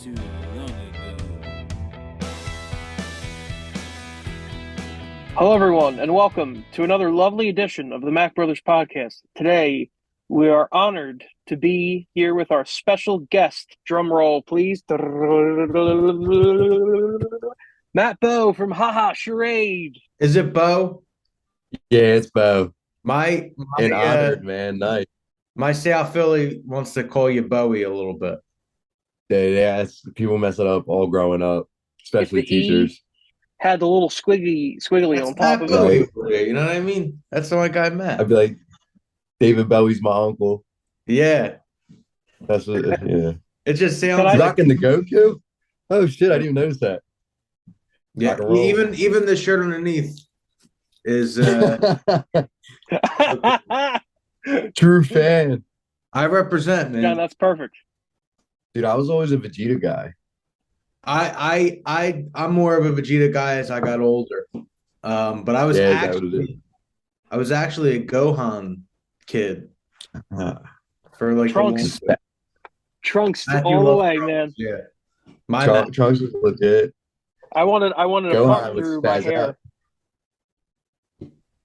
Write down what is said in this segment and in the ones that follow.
too long ago. Hello, everyone, and welcome to another lovely edition of the Mack Brothers podcast. Today, we are honored to be here with our special guest. Drum roll, please. Matt Bowe from Charade. Is it Bowe? Yeah, it's Bowe. And honored, man. Nice. My South Philly wants to call you Bowie a little bit. Yeah, people mess it up all growing up, especially If the E teachers. had the little squiggly on top of Bowie it. for you, you know what I mean? That's the like I met. I'd be like, David Bowie's my uncle. Yeah. That's what. Yeah. It just sounds Can I- like Rocking the Goku. Oh shit! I didn't even notice that. yeah. rock and roll. Even the shirt underneath is True fan, I represent, man. Yeah, that's perfect. dude. I was always a Vegeta guy. I'm more of a Vegeta guy as I got older. But I was Yeah, is that what it is? actually a Gohan kid for like Trunks. the long- Trunks Matthew all the loves way, Trunks, man. Yeah. My bad. Trunks was legit. I wanted to Gohan pump was through my spaz hair. out.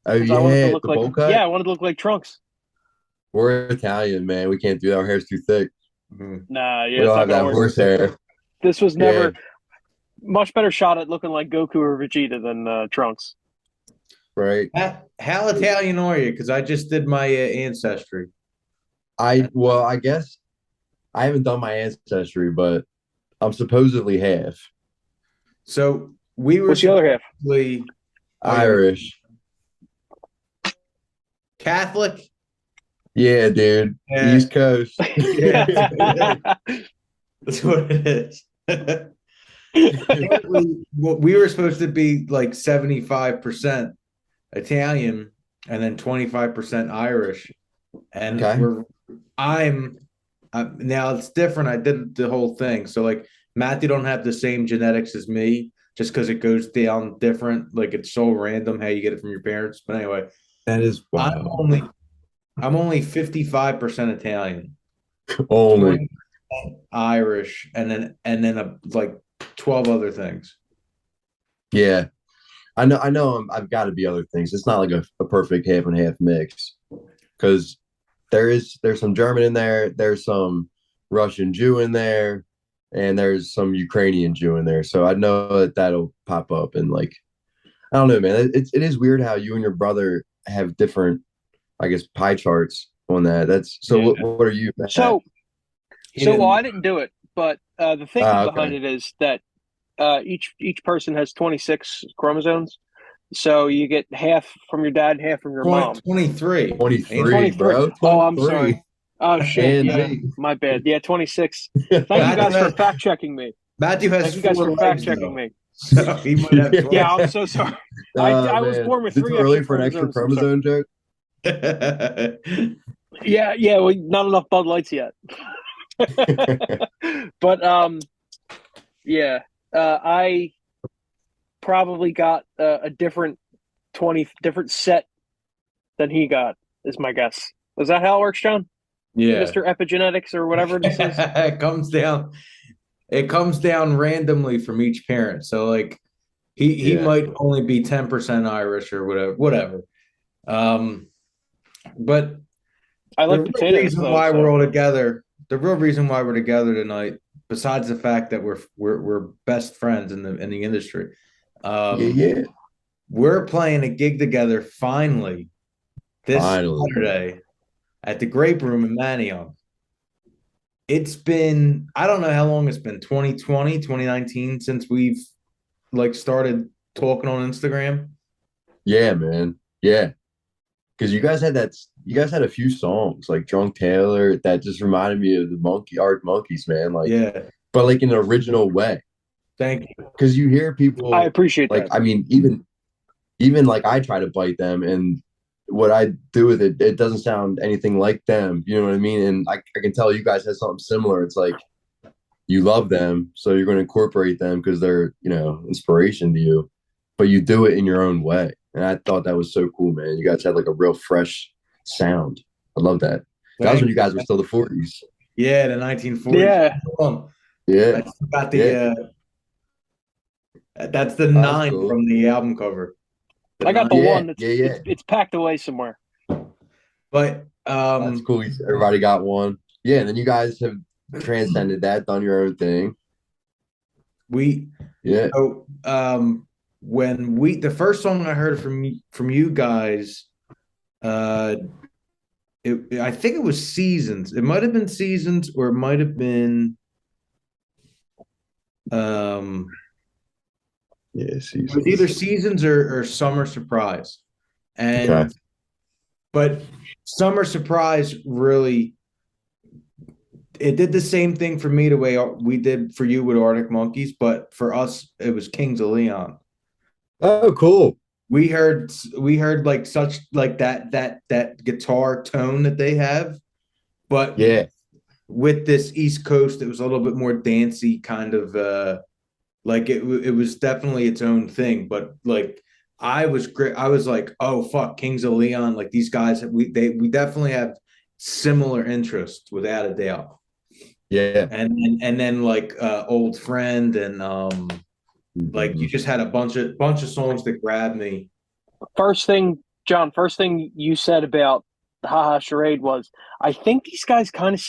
Oh 'Cause I wanted yeah, to the look bowl like cut. I wanted to look like Trunks. We're Italian, man. We can't do that. Our hair's too thick. Mhm. Nah, yeah, We it's don't not have that gonna work. horse hair. This was never Yeah. much better shot at looking like Goku or Vegeta than Trunks. Right. How Italian are you? Because I just did my ancestry. I guess I haven't done my ancestry, but I'm supposedly half So we were What's the other half? supposedly Irish. Catholic. Yeah, dude. Yeah. East Coast. Yeah. That's what it is. We were supposed to be like 75% Italian and then 25% Irish. And Okay. now it's different. I did the whole thing. So like Matthew don't have the same genetics as me just because it goes down different. Like it's so random how you get it from your parents. But anyway, That is I'm wild. only 55% Italian, Only. 20% Irish, and then like 12 other things. Yeah. I know I've got to be other things. It's not like a perfect half and half mix. Because there's some German in there, there's some Russian Jew in there, and there's some Ukrainian Jew in there. So I know that that'll pop up and like I don't know, man. It is weird how you and your brother have different, I guess, pie charts on that. That's so. Yeah. What are you? Matt? So He well, didn't- I didn't do it, but the thinking Ah, okay. behind it is that each person has 26 chromosomes. So you get half from your dad, half from your mom. 23. 23, bro. 23. Oh, I'm sorry. Oh shit! And Yeah, me. my bad. Yeah, 26. Thank you guys for fact checking me. Matthew has Thank you guys 4 for legs, fact checking though. me. So he might have 12. Yeah, I'm so sorry. I was Man. born with Is it 3 too early extra for an extra chromosomes. chromosome joke? Yeah. Well, not enough Bud Lights yet. But yeah. I probably got a different set than he got. Is my guess. Is that how it works, John? Yeah. Mr. Epigenetics or whatever this is. It comes down randomly from each parent. So like he Yeah. might only be 10% Irish or whatever. But I like the real potatoes. reason though, why so- we're all together, the real reason why we're together tonight, besides the fact that we're best friends in the industry, Yeah. we're playing a gig together finally this Finally. Saturday at the Grape Room in Manioc. It's been, I don't know how long it's been, 2020, 2019 since we've like started talking on Instagram. Yeah, man. Yeah. Because you guys had a few songs like Drunk Taylor that just reminded me of the Monkey Art Monkeys, man. Like, Yeah, but like in an original way. thank you. Because you hear people I appreciate like, that. I mean, even like I try to bite them and what I do with it, it doesn't sound anything like them. You know what I mean? And I can tell you guys have something similar. It's like you love them, so you're going to incorporate them because they're, inspiration to you, but you do it in your own way. And I thought that was so cool, man. You guys had like a real fresh sound. I love that. That was when you guys were still the 40s. Yeah, the 1940s. Yeah. Yeah. I still got Yeah. that's the That's 9 cool. from the album cover. The I got the 9. Yeah. one that's Yeah. it's packed away somewhere. But That's cool. Everybody got one. Yeah. And then you guys have transcended that, done your own thing. we Yeah. so when the first song I heard from you guys, uh I think it was Seasons. It might have been Seasons, or it might have been um Yeah. it was either Seasons. Seasons or Summer Surprise. Okay. But Summer Surprise really, it did the same thing for me the way we did for you with Arctic Monkeys, but for us it was Kings of Leon. Oh, cool. We heard like such like that guitar tone that they have, but Yeah. with this East Coast, it was a little bit more dancey kind of like it was definitely its own thing. But like I was great. I was like, oh fuck, Kings of Leon. Like these guys, we definitely have similar interests without a doubt. Yeah. And then like Old Friend and like you Mhm. just had a bunch of songs that grabbed me. First thing, John, first thing you said about the Haha Charade was, I think these guys kind of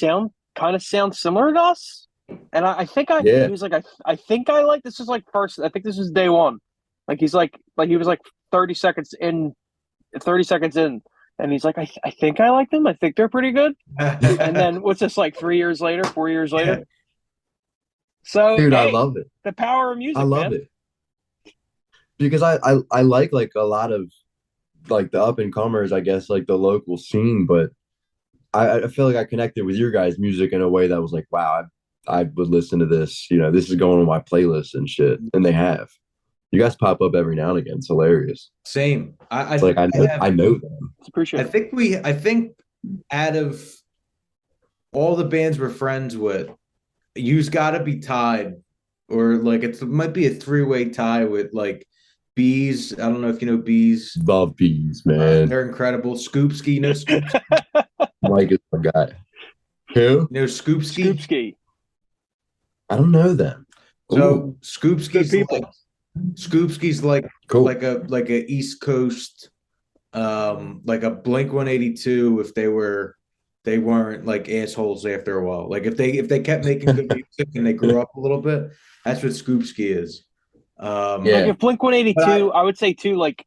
sound similar to us. And I think he Yeah. was like, I think I like this is like first, I think this is day one. Like he's like he was like 30 seconds in, 30 seconds in. And he's like, I think I like them. I think they're pretty good. And then what's this like 3 years later, 4 years later? So, Dude, I hey, love it. the power of I music, love man. it. Because I like a lot of like the up and comers, I guess, like the local scene, but I feel like I connected with your guys' music in a way that was like, wow, I would listen to this, this is going on my playlist and shit. And they have. You guys pop up every now and again. It's hilarious. Same. I It's like think I I have. know them. It's I appreciated. think I think out of all the bands we're friends with, you's got to be tied, or like it might be a three-way tie with like Bees. I don't know if you know Bees. Love bees, man. They're incredible. Scoopski, no Scoops, Mike is my guy. Who? no Scoopski. Scoopski. I don't know them. Ooh, So Good people. Scoopski's like cool. like a East Coast, like a Blink 182 if they weren't like assholes after a while. Like if they kept making good music and they grew up a little bit, that's what Scoopski is. Like Yeah. if Blink But 182, I would say too, like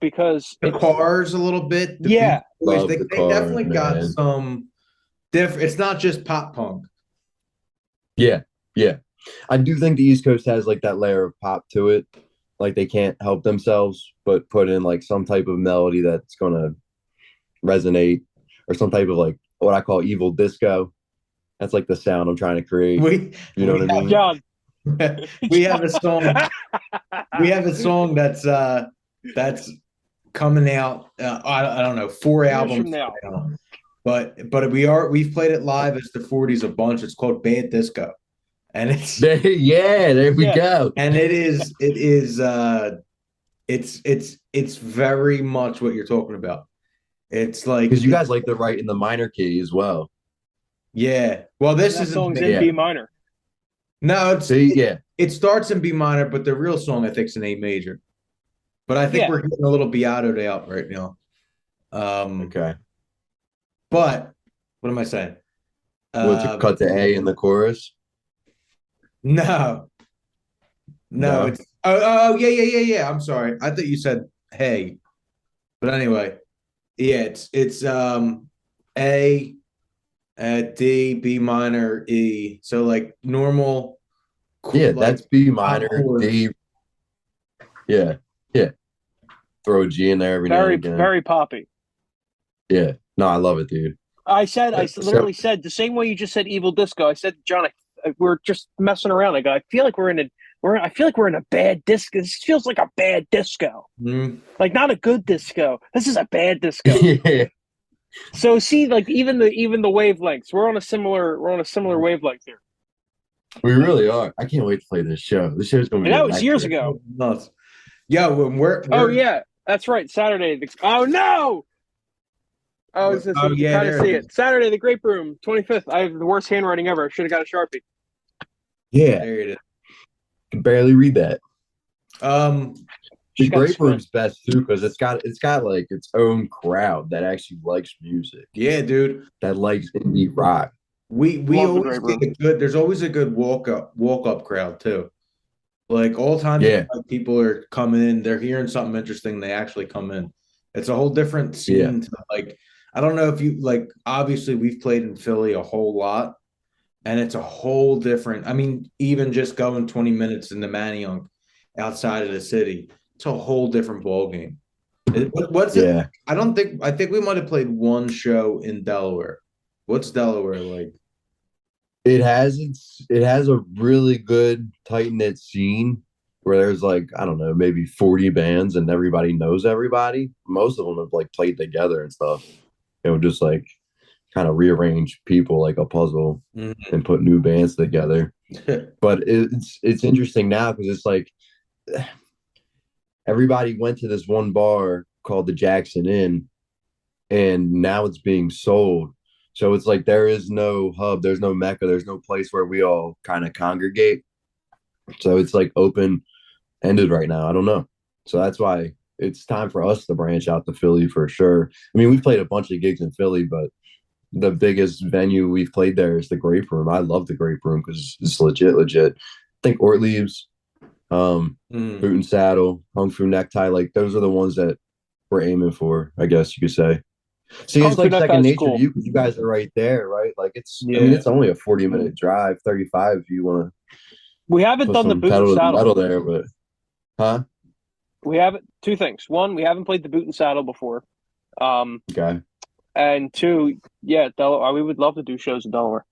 because the it's Cars a little bit, the yeah, Beach Boys, Love the they Cars, definitely got man. some different. It's not just pop punk. Yeah. Yeah. I do think the East Coast has like that layer of pop to it. Like they can't help themselves, but put in like some type of melody that's gonna resonate, or some type of like what I call evil disco. That's like the sound I'm trying to create. We You know we what I mean? John. we have a song. We have a song that's coming out. I don't know, 4 Years albums from now. but we've played it live as the 40s a bunch. It's called Bad Disco, and Yeah, there we Yeah. go. and it's very much what you're talking about. It's like Because you guys like to write in the minor key as well. yeah. Well, this That isn't song's me. in B minor. No, See, yeah. it starts in B minor, but the real song I think is in A major. But I think Yeah. we're getting a little Beatoed out right now. Okay. But what am I saying? What's it cut to A in the chorus? No, No? it's oh yeah. I'm sorry. I thought you said hey, but anyway, yeah, it's A, D, B minor, E. So like normal. Yeah, like that's B minor, chords. D. Yeah. Yeah. Throw a G in there every now and Very, again. very poppy. Yeah. No, I love it, dude. I So- literally said the same way you just said evil disco. I said, John, we're just messing around. I go, I feel like we're in a bad disco. This feels like a bad disco. Mm. Like not a good disco. This is a bad disco. Yeah. So see, like even the wavelengths, we're on a similar wavelength here. We really are. I can't wait to play this show. This show's gonna be And that was electric. years ago. Nuts. Yeah, when we're Oh yeah, that's right. Saturday. Oh no. Oh, Oh, yeah, you kind of there see it it. Saturday, the Grape Room, 25th. I have the worst handwriting ever. I should have got a Sharpie. Yeah, There it is. can barely read that. The She's got Grape squint. Room's best too because it's got like its own crowd that actually likes music, Yeah, dude. that likes indie rock. We Love the always Great get Room. a good. There's always a good walk up crowd too. Like all times Yeah, like, people are coming in, they're hearing something interesting, they actually come in. It's a whole different yeah, scene to like. I don't know if you like. Obviously, we've played in Philly a whole lot, and it's a whole different. I mean, even just going 20 minutes into Manayunk outside of the city, it's a whole different ball game. What's it? yeah. I don't think. I think we might have played one show in Delaware. What's Delaware like? It has a really good tight knit scene where there's like I don't know maybe 40 bands and everybody knows everybody. Most of them have like played together and stuff. It would just like kind of rearrange people like a puzzle Mhm. and put new bands together. But it's interesting now because it's like everybody went to this one bar called the Jackson Inn, and now it's being sold. So it's like there is no hub, there's no mecca, there's no place where we all kind of congregate. So it's like open ended right now. I don't know. So that's why it's time for us to branch out to Philly for sure. I mean, we've played a bunch of gigs in Philly, but the biggest venue we've played there is the Grape Room. I love the Grape Room because it's legit. I think Ortlieb's, Mm. Boot and Saddle, Hung Fu Necktie, like those are the ones that we're aiming for, I guess you could say. See, Kung it's Fu like Necktie second is nature to cool. you because you guys are right there, right? Like I mean, Yeah. it's only a 40-minute drive, 35 if you want to We haven't put done the some boot and pedal to the saddle. metal there, but huh? We haven't. Two things. One, we haven't played the boot and saddle before. Okay. And two, yeah, Delaware. We would love to do shows in Delaware.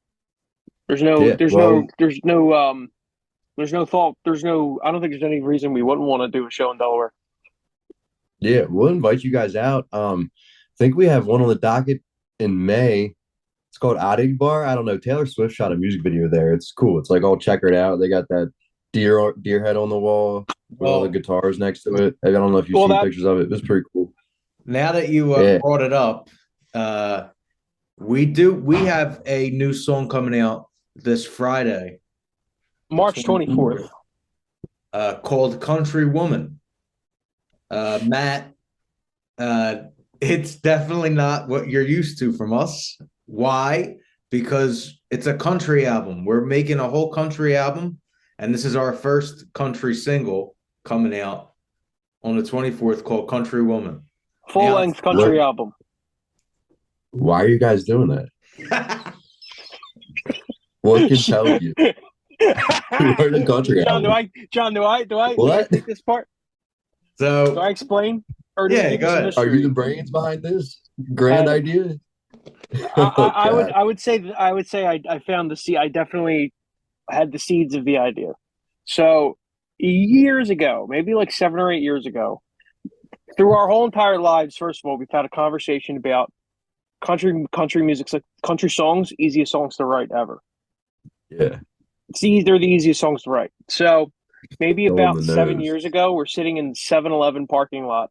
There's no, Yeah. there's Well, no, there's no, there's no thought. There's no. I don't think there's any reason we wouldn't want to do a show in Delaware. yeah, we'll invite you guys out. I think we have one on the docket in May. It's called Oddity Bar. I don't know. Taylor Swift shot a music video there. It's cool. It's like all checkered out. They got that deer head on the wall with all the Well, guitars next to it. I don't know if you've Well, seen that pictures of it. It was pretty cool. now that you Yeah. brought it up, we have a new song coming out this Friday, March 24th. called "Country Woman." Matt, it's definitely not what you're used to from us. Why? Because it's a country album. We're making a whole country album, and this is our first country single coming out on the 24th called "Country Woman." Full length country album. Why are you guys doing that? What can tell you? We're the country John, album. do I What? take this part? Do So I explain? Or do we Yeah, keep go this a ahead. Are you mystery? the brains behind this grand And idea? I, Oh, I would God. I would say that I found the seed. I definitely had the seeds of the idea. So years ago, maybe like 7 or 8 years ago, through our whole entire lives, first of all, we've had a conversation about country music, like country songs, easiest songs to write ever. Yeah. They're the easiest songs to write. So maybe Go on about the 7 years nose. ago, we're sitting in the 7-Eleven parking lot,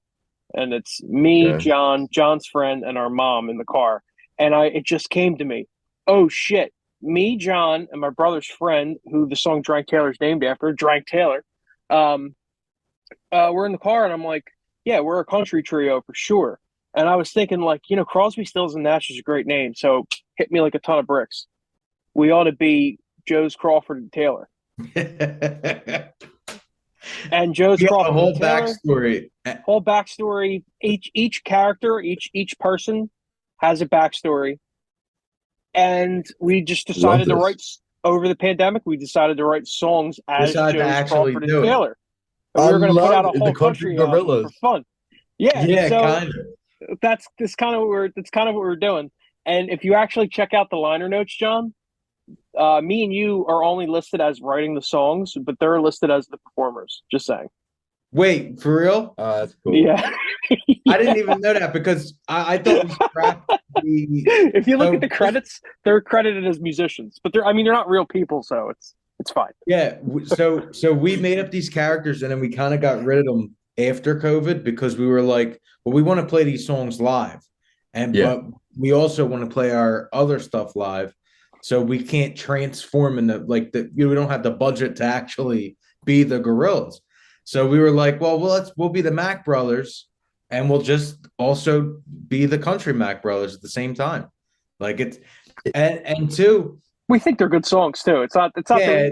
and it's me, Okay. John's friend, and our mom in the car. And it just came to me, oh shit, me, John, and my brother's friend, who the song Drank Taylor's named after, Drank Taylor, we're in the car, and I'm like, yeah, we're a country trio for sure. And I was thinking, like, Crosby, Stills, and Nash is a great name, so hit me like a ton of bricks. We ought to be Joe's, Crawford, and Taylor. And Joe's, Yeah, the Crawford, whole and Taylor. backstory. Whole backstory. Each character, each person has a backstory, and we just Love decided to this. write over the pandemic. We decided to write songs as Decided to Joe's, actually Crawford, and do it. Taylor. And we I were going to put out love a it. The whole country country album for gorillas. fun. Yeah, Yeah, so kind of. that's kind of what we're doing. And if you actually check out the liner notes, John, me and you are only listed as writing the songs, but they're listed as the performers. Just saying. Wait, for real? That's cool. Yeah. I didn't even know that because I thought we scrapped the. If you look So at the credits, they're credited as musicians, but they're not real people, so it's fine. Yeah, so we made up these characters and then we kind of got rid of them after COVID because we were like, well, we want to play these songs live, Yeah. but we also want to play our other stuff live. so we can't transform into we don't have the budget to actually be the Gorillas. So we were like, well, we'll be the Mack Brothers, and we'll just also be the Country Mack Brothers at the same time. Like it's and two, We think they're good songs too. It's not. yeah,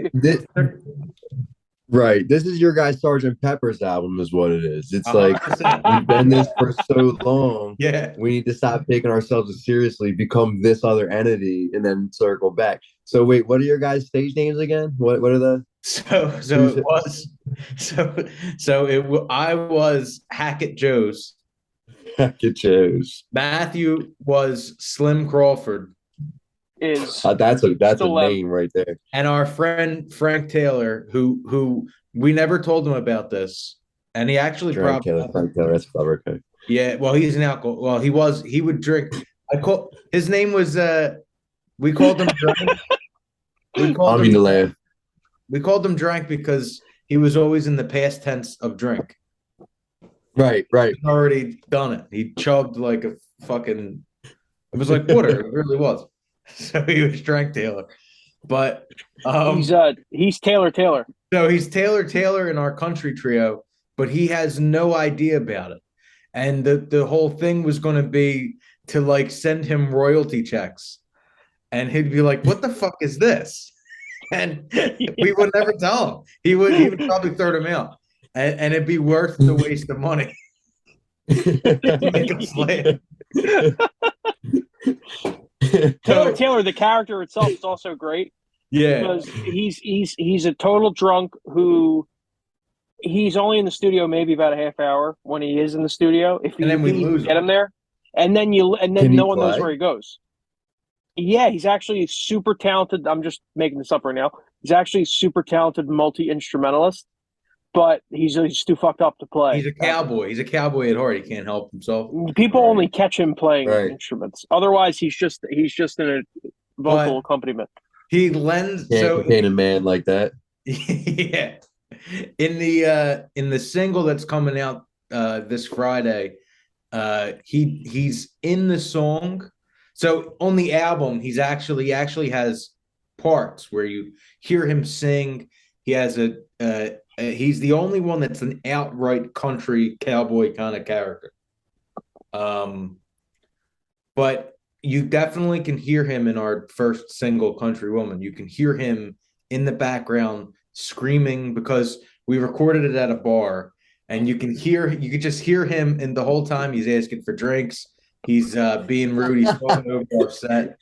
Right. This is your guy Sergeant Pepper's album is what it is. It's like 100%. we've been this for so long. Yeah. We need to stop taking ourselves seriously, become this other entity, and then circle back. So wait, what are your guys' stage names again? What are the I was Hackett Joe's. Hackett Joe's? Matthew was Slim Crawford. Is that's a still name right there. And our friend Frank Taylor, who we never told him about this, and he actually Frank Taylor, that's clever. Okay. Yeah, well, he's an alcohol. Well, he would drink. His name was we called him Drank. We called him Drank because he was always in the past tense of drink. Right. He'd already done it. He chugged like a fucking. It was like water. It really was. So he was Drank Taylor, but he's Taylor. So he's Taylor in our country trio, but he has no idea about it. And the whole thing was going to be to send him royalty checks, and he'd be like, "What the fuck is this?" And we would never tell him. He would probably throw them out, and it'd be worth the waste of money. Make us laugh. Taylor, the character itself is also great. Yeah, because he's a total drunk who he's only in the studio maybe about a half hour when he is in the studio. If then we lose get him there, and then no one knows where he goes. Yeah, he's actually super talented. I'm just making this up right now. He's actually a super talented multi-instrumentalist, but he's too fucked up to play. He's a cowboy. He's a cowboy at heart. He can't help himself. People only catch him playing instruments. Otherwise, he's just in a vocal accompaniment. He lends contain a man like that. Yeah. In the single that's coming out this Friday, he's in the song. So on the album, he actually has parts where you hear him sing. He has he's the only one that's an outright country cowboy kind of character. But you definitely can hear him in our first single, Country Woman. You can hear him in the background screaming because we recorded it at a bar, and you could just hear him, and the whole time he's asking for drinks. He's being rude. He's talking over our set.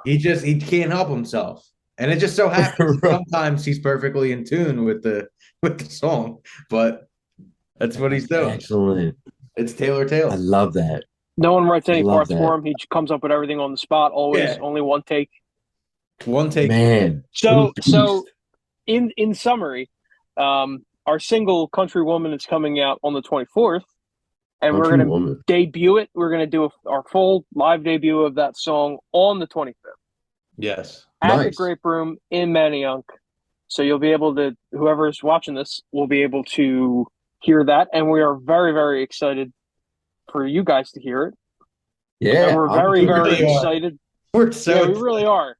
He can't help himself. And it just so happens sometimes he's perfectly in tune with the song, but that's what he's doing. Excellent. It's Taylor. I love that. No one writes any parts for him. He comes up with everything on the spot. Always, only one take. One take, man. So in summary, our single "Country Woman" is coming out on the 24th, and we're going to debut it. We're going to do our full live debut of that song on the 25th. Yes. At the Grape Room in Manayunk. So you'll be able to, whoever's watching this will be able to hear that. And we are very, very excited for you guys to hear it. Yeah. And we're very, very excited. We're so we really are.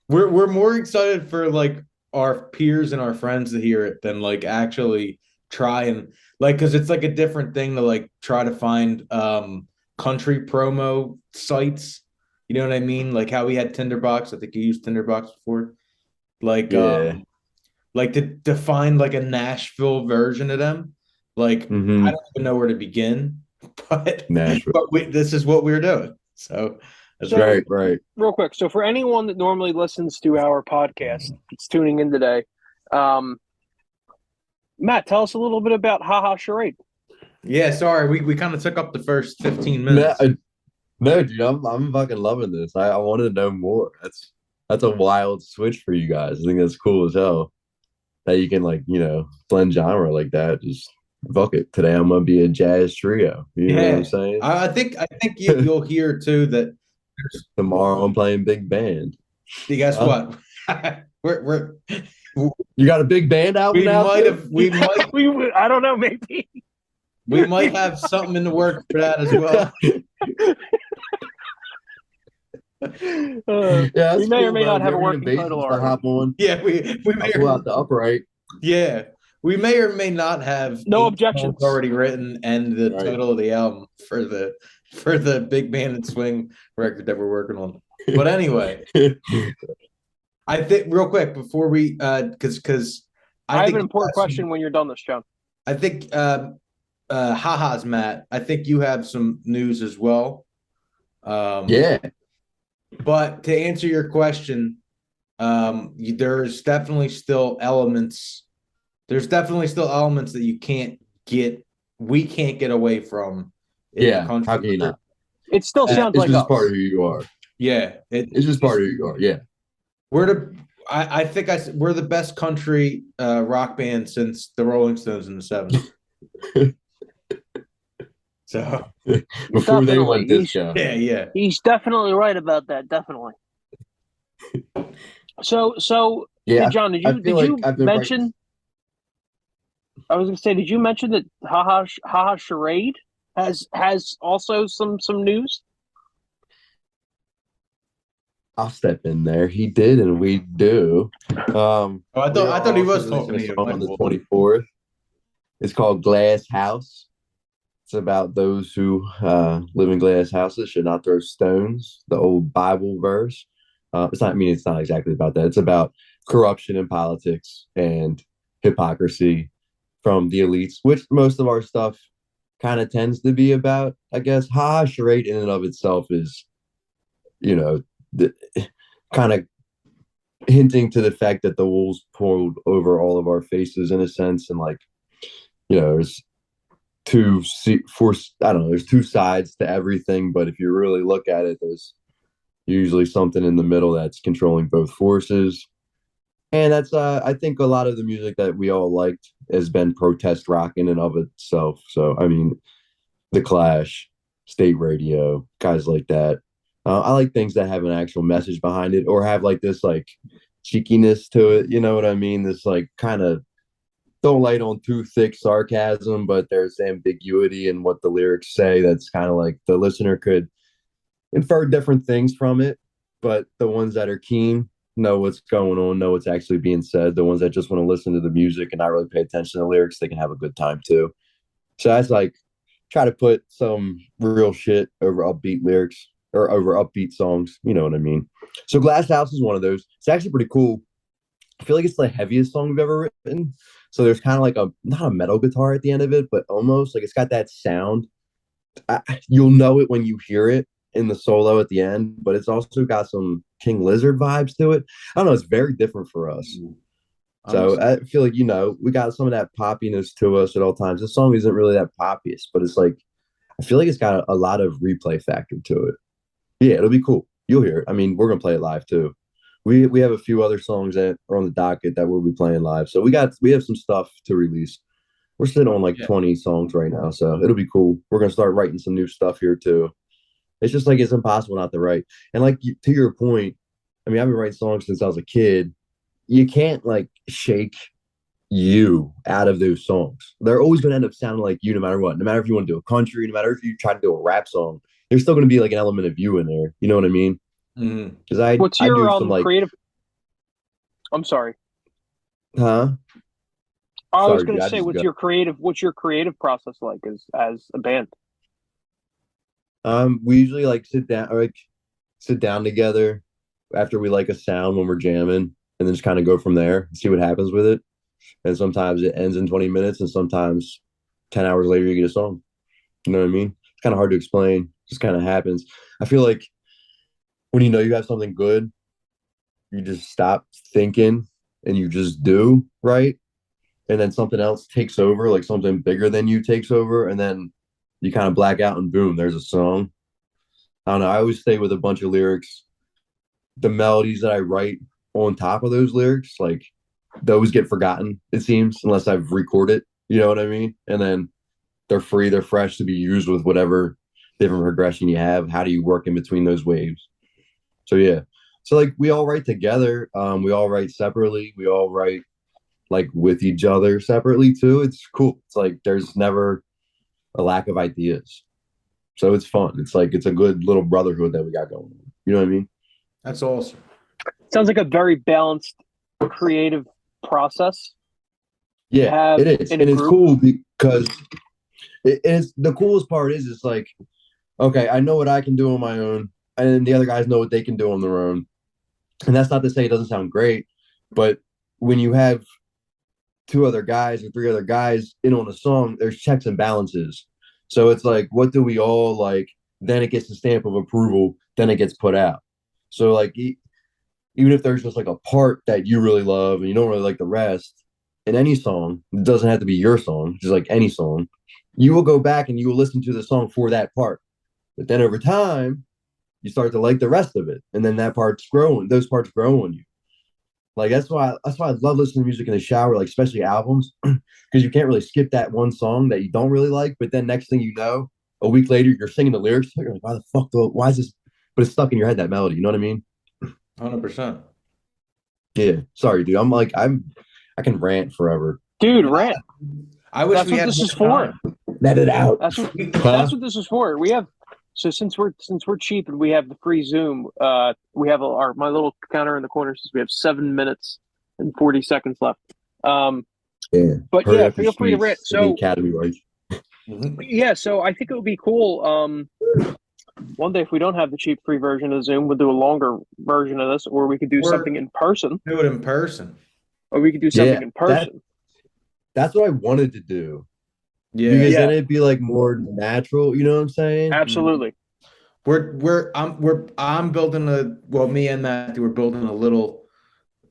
We're more excited for our peers and our friends to hear it than actually try and because it's a different thing to try to find country promo sites. You know what I mean? How we had Tinderbox. I think you used Tinderbox before. To find a Nashville version of them. I don't even know where to begin. But this is what we're doing. So that's right. Real quick. So for anyone that normally listens to our podcast, that's tuning in today, Matt, tell us a little bit about Ha Charade. Yeah, sorry. We kind of took up the first 15 minutes. No, dude, I'm fucking loving this. I wanted to know more. That's a wild switch for you guys. I think that's cool as hell. That you can blend genre like that. Just fuck it. Today I'm gonna be a jazz trio. You know what I'm saying? I think you'll hear too that tomorrow I'm playing big band. Guess what? we're you got a big band out now? We I don't know, maybe. We might have something in the works for that as well. Yeah, that's we may or cool, may bro. not If you have a ever need a working bass title just to already. hop on, Yeah, we I'll may pull or, out the upright. yeah, we may or may not have No 8 songs objections. already written and the Right. title of the album for the big band and swing record that we're working on. But anyway, I think real quick before we because I have think an you important got some- question when you're done this, John. I think haha's Matt. I think you have some news as well. Yeah, But to answer your question, there's definitely still elements. There's definitely still elements that you can't get. We can't get away from in the yeah. country. How can you not? It still sounds It's like just us. part of who you are. Yeah, It's just part of who you are. Yeah. we're the. I think we're the best country rock band since the Rolling Stones in the '70s. So Before they Definitely. went disco. yeah. He's definitely right about that. Definitely. So Yeah, hey, John, did I you feel like I've been mention? I was going to say, did you mention that Haha Charade has also some news? I'll step in there. He did, and we do. Oh, I We are thought he also was talking to releasing you. a song on the 24th. It's called Glass House. It's about those who live in glass houses should not throw stones. The old Bible verse. It's not. I mean, it's not exactly about that. It's about corruption in politics and hypocrisy from the elites, which most of our stuff kind of tends to be about. I guess. Ha, charade in and of itself is, you know, the, kind of hinting to the fact that the wool's pulled over all of our faces in a sense, and like, there's I don't know, there's two sides to everything, but if you really look at it, there's usually something in the middle that's controlling both forces. And that's I think a lot of the music that we all liked has been protest rock in and of itself. So I mean, The Clash, State Radio, guys like that. I like things that have an actual message behind it or have like this like cheekiness to it. You know what I mean? This like kind of don't light on too thick sarcasm, but there's ambiguity in what the lyrics say. That's kind of like the listener could infer different things from it, but the ones that are keen know what's going on, know what's actually being said. The ones that just want to listen to the music and not really pay attention to the lyrics, they can have a good time too. So that's like try to put some real shit over upbeat lyrics or over upbeat songs. You know what I mean? So Glass House is one of those. It's actually pretty cool. I feel like it's the heaviest song we've ever written. So there's kind of like not a metal guitar at the end of it, but almost like it's got that sound. You'll know it when you hear it in the solo at the end, but it's also got some King Lizard vibes to it. I don't know. It's very different for us. So I feel like, we got some of that poppiness to us at all times. The song isn't really that poppiest, but it's like, I feel like it's got a lot of replay factor to it. Yeah, it'll be cool. You'll hear it. I mean, we're going to play it live too. We have a few other songs that are on the docket that we'll be playing live. So we have some stuff to release. We're sitting on like 20 songs right now, so it'll be cool. We're gonna start writing some new stuff here too. It's just like it's impossible not to write. And like to your point, I mean, I've been writing songs since I was a kid. You can't like shake you out of those songs. They're always gonna end up sounding like you no matter what. No matter if you want to do a country, no matter if you try to do a rap song, there's still gonna be like an element of you in there. You know what I mean? Because What's I your do some like creative? I'm sorry. huh? I was Sorry, going dude, to I say, just what's go. your creative process like as a band? We usually like sit down together after we like a sound when we're jamming, and then just kind of go from there and see what happens with it. And sometimes it ends in 20 minutes, and sometimes 10 hours later you get a song. You know what I mean? It's kind of hard to explain. It just kind of happens. I feel like when you know you have something good, you just stop thinking and you just do, right? And then something else takes over, like something bigger than you takes over, and then you kind of black out and boom, there's a song. I don't know. I always stay with a bunch of lyrics. The melodies that I write on top of those lyrics, like those get forgotten, it seems, unless I've recorded it. You know what I mean? And then they're free, they're fresh to be used with whatever different progression you have. How do you work in between those waves? So yeah. So like we all write together. We all write separately. We all write like with each other separately too. It's cool. It's like there's never a lack of ideas. So it's fun. It's like it's a good little brotherhood that we got going on. You know what I mean? That's awesome. Sounds like a very balanced, creative process to Yeah, have it is, in a and it's group. cool because it's the coolest part is it's like, okay, I know what I can do on my own, and the other guys know what they can do on their own. And that's not to say it doesn't sound great, but when you have two other guys or three other guys in on a song, there's checks and balances. So it's like, what do we all like? Then it gets the stamp of approval. Then it gets put out. So like, even if there's just like a part that you really love and you don't really like the rest in any song, it doesn't have to be your song, just like any song. You will go back and you will listen to the song for that part. But then over time, you start to like the rest of it, and then that part's growing. Those parts grow on you. Like that's why I love listening to music in the shower, like especially albums, because you can't really skip that one song that you don't really like. But then next thing you know, a week later, you're singing the lyrics. You're like, why the fuck? Why is this? But it's stuck in your head, that melody. You know what I mean? 100%. Yeah. Sorry, dude. I can rant forever. Dude, rant. I wish That's we what had this more is for. time. Let it out. That's what Huh? that's what this is for. We have since we're cheap and we have the free Zoom. We have my little counter in the corner says we have 7 minutes and 40 seconds left. Yeah. But Hurry yeah, up your feel free to rant. streets in the So Academy rights. yeah, so I think it would be cool. One day if we don't have the cheap free version of Zoom, we'll do a longer version of this, or we could do Or- something in person, Do it in person. or we could do something in person. That's what I wanted to do. Yeah. Because Yeah. then it'd be like more natural, you know what I'm saying? Absolutely. I'm building me and Matthew are building a little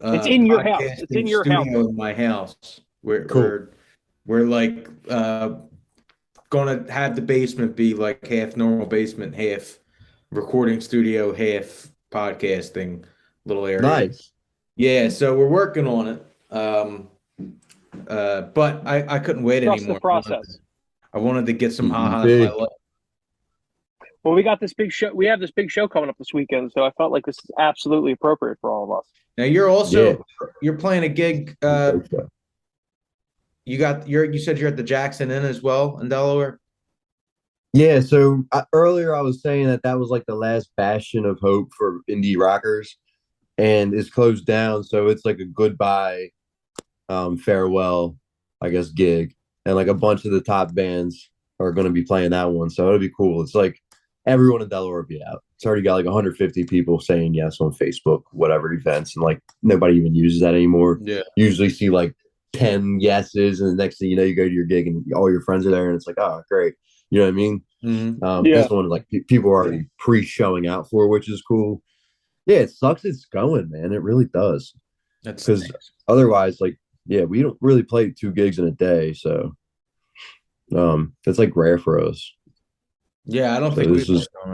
It's in your house. It's podcasting in your studio house. in my house. Cool. We're like gonna have the basement be like half normal basement, half recording studio, half podcasting little area. Nice. Yeah, so we're working on it. But I couldn't wait Trust anymore. the process. I wanted to get some ha-ha TBD. in my life. Well, we got this big show. We have this big show coming up this weekend, so I felt like this is absolutely appropriate for all of us. Now you're also Yeah. you're playing a gig. You said you're at the Jackson Inn as well in Delaware. Yeah, so earlier I was saying that was like the last bastion of hope for indie rockers, and it's closed down. So it's like a goodbye, farewell, I guess, gig, and like a bunch of the top bands are going to be playing that one. So it'll be cool. It's like everyone in Delaware will be out. It's already got like 150 people saying yes on Facebook, whatever events, and like nobody even uses that anymore. Yeah. Usually see like 10 yeses, and the next thing you know, you go to your gig and all your friends are there, and it's like, oh, great. You know what I mean? Mm-hmm. Yeah. This one, like people are already pre-showing out for, which is cool. Yeah, it sucks. It's going, man. It really does. That's Because otherwise, like, yeah, we don't really play 2 gigs in a day, so it's like rare for us. Yeah, I don't So think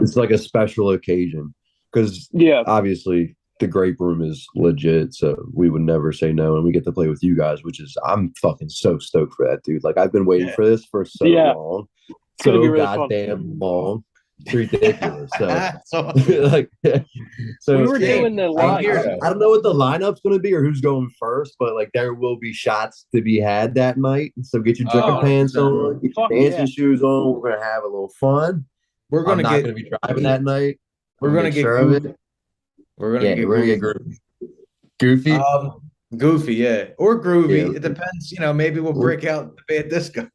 it's like a special occasion because Yeah. obviously the Grape Room is legit, so we would never say no, and we get to play with you guys, which is I'm fucking so stoked for that, dude. Like I've been waiting for this for so Yeah. long, It's gonna be so really fun. goddamn long. It's ridiculous. So That's awesome. like, so We were Yeah, doing the I live. hear that. I don't know what the lineup's going to be or who's going first, but like there will be shots to be had that night. So get your drinking Oh, pants 100%. on, get your Fuck dancing yeah. shoes on. We're going to have a little fun. We're I'm gonna not get going to be driving that night. we're We'll gonna make get sure of goofy. it. We're gonna Yeah, get we're going to goofy. get goofy. Goofy, yeah, or groovy. Yeah. It depends. Maybe we'll break out the bad disco.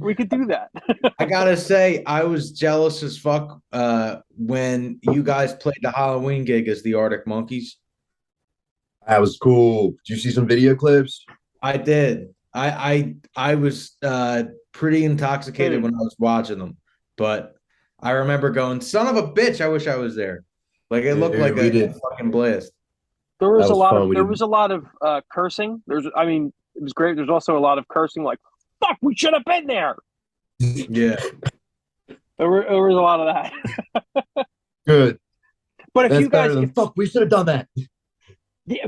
We could do that. I gotta say, I was jealous as fuck when you guys played the Halloween gig as the Arctic Monkeys. That was cool. Did you see some video clips? I did. I was pretty intoxicated when I was watching them, but I remember going, "Son of a bitch! I wish I was there." Like it looked like we a did. fucking blast. There was That a was lot fun. of We there didn't- was a lot of cursing. It was great. There's also a lot of cursing, like "fuck, we should have been there." Yeah, There was a lot of that. Good. But if That's you guys, better than fuck. We should have done that.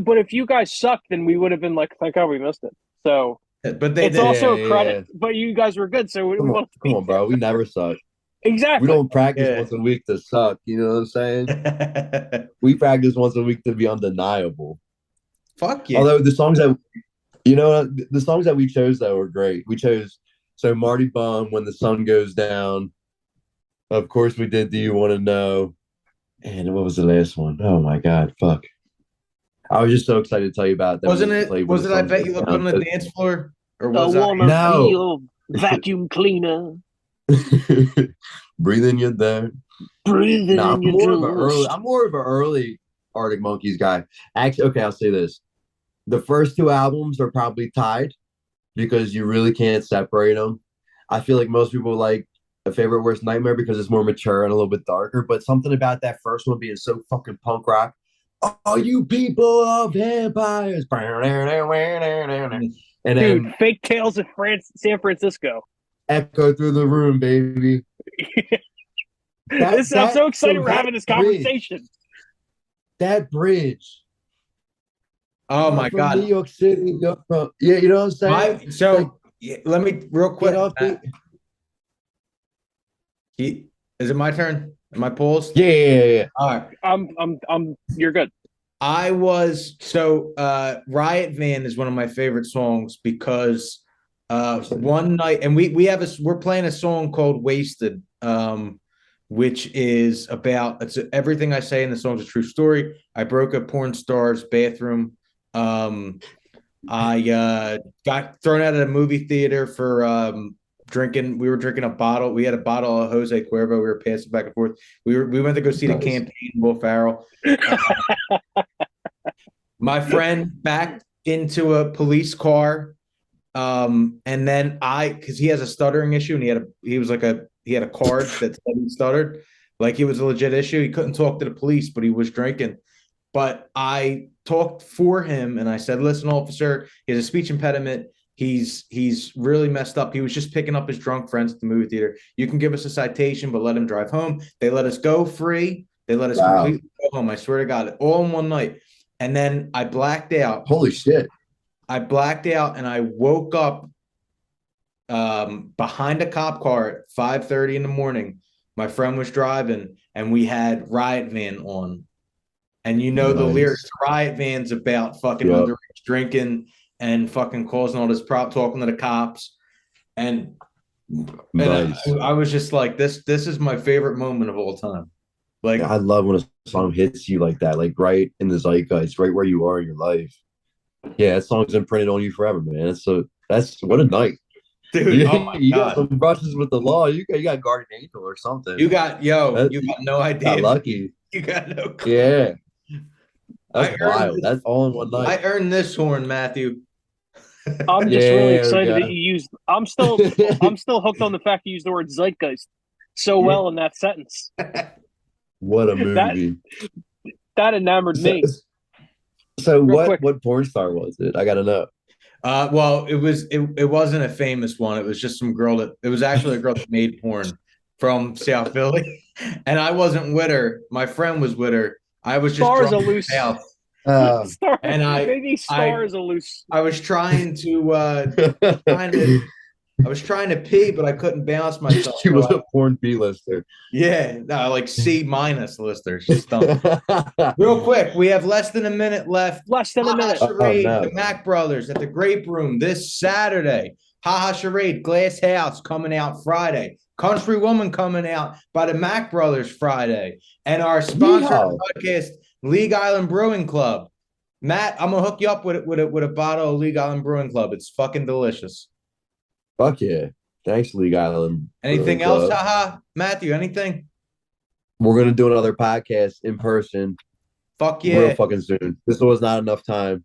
but if you guys sucked, then we would have been like, "Thank God we missed it." So but they it's did. also Yeah, a credit. But you guys were good, so we Come on, want to come on, bro. We never suck. exactly. We don't practice Yeah. once a week to suck. You know what I'm saying? We practice once a week to be undeniable. Fuck yeah. Although the songs that we chose though were great. We chose Marty Bum, When the Sun Goes Down, Of course we did. Do you want to know? And what was the last one? Oh my God, fuck! I was just so excited to tell you about that. Wasn't We it? played when Was the it? I sun bet you goes look on down. the dance floor, or I was I? wanna No. feel vacuum cleaner Breathe in your dirt. breathing No, in your dust. I'm more of an early Arctic Monkeys guy. Actually, okay, I'll say this: the first two albums are probably tied because you really can't separate them. I feel like most people like A Favorite Worst Nightmare because it's more mature and a little bit darker, but something about that first one being so fucking punk rock. All you people are vampires. And Dude, then fake tales of San Francisco. echo through the room, baby. I'm so excited we're having this conversation. That bridge. Oh You're my from God! New York City. You're from, yeah, you know what I'm saying? Like, Let me real quick. get off the, Is it my turn? Am I paused? yeah. All right. You're good. Riot Van is one of my favorite songs because one night, and we're playing a song called Wasted, which is about everything I say in the song's a true story. I broke a porn star's bathroom. I got thrown out of the movie theater for drinking. We were drinking a bottle. We had a bottle of Jose Cuervo. We were passing back and forth. We went to go see the campaign, Will Ferrell. My friend backed into a police car, and then because he has a stuttering issue, and he had a card that said he stuttered, like it was a legit issue. He couldn't talk to the police, but he was drinking. But I talked for him, and I said, "Listen, officer, he has a speech impediment. He's really messed up. He was just picking up his drunk friends at the movie theater. You can give us a citation, but let him drive home." They let us go free. They let us completely go home. I swear to God, all in one night. And then I blacked out. Holy shit. I blacked out, and I woke up behind a cop car at 5:30 in the morning. My friend was driving, and we had Riot Van on. And you know the lyrics, Riot Van's about fucking underage drinking and fucking causing all this talking to the cops. And I was just like, this is my favorite moment of all time. Like, I love when a song hits you like that, like right in the zeitgeist, right where you are in your life. Yeah, that song's imprinted on you forever, man. That's what a night. dude. Oh my you God. got some brushes with the law. You got guardian angel or something. You got no idea. Got lucky. You got no clue. Yeah. That's wild. That's all in one night. I earned this horn, Matthew. I'm just really excited that you used. I'm still hooked on the fact you used the word zeitgeist so well in that sentence. What a movie! That enamored me. So what porn star was it? I gotta know. Well, it wasn't a famous one. It was just some girl it was actually a girl that made porn from South Philly, and I wasn't with her. My friend was with her. I was just Star is a loose. Star, and maybe Star is a loose. I was trying to I was trying to pee, but I couldn't balance myself. She was a porn B-lister. Yeah, no, like C- lister. She's dumb. Real quick, we have less than a minute left. Less than a minute. Charade, the Mack Brothers at the Grape Room this Saturday. Charade, Glass House coming out Friday. Country Woman coming out by the Mack Brothers Friday. And our sponsor podcast, League Island Brewing Club. Matt, I'm gonna hook you up with a bottle of League Island Brewing Club. It's fucking delicious. Fuck yeah. Thanks, League Island. Anything else? Matthew, anything? We're gonna do another podcast in person. Fuck yeah. Real fucking soon. This was not enough time.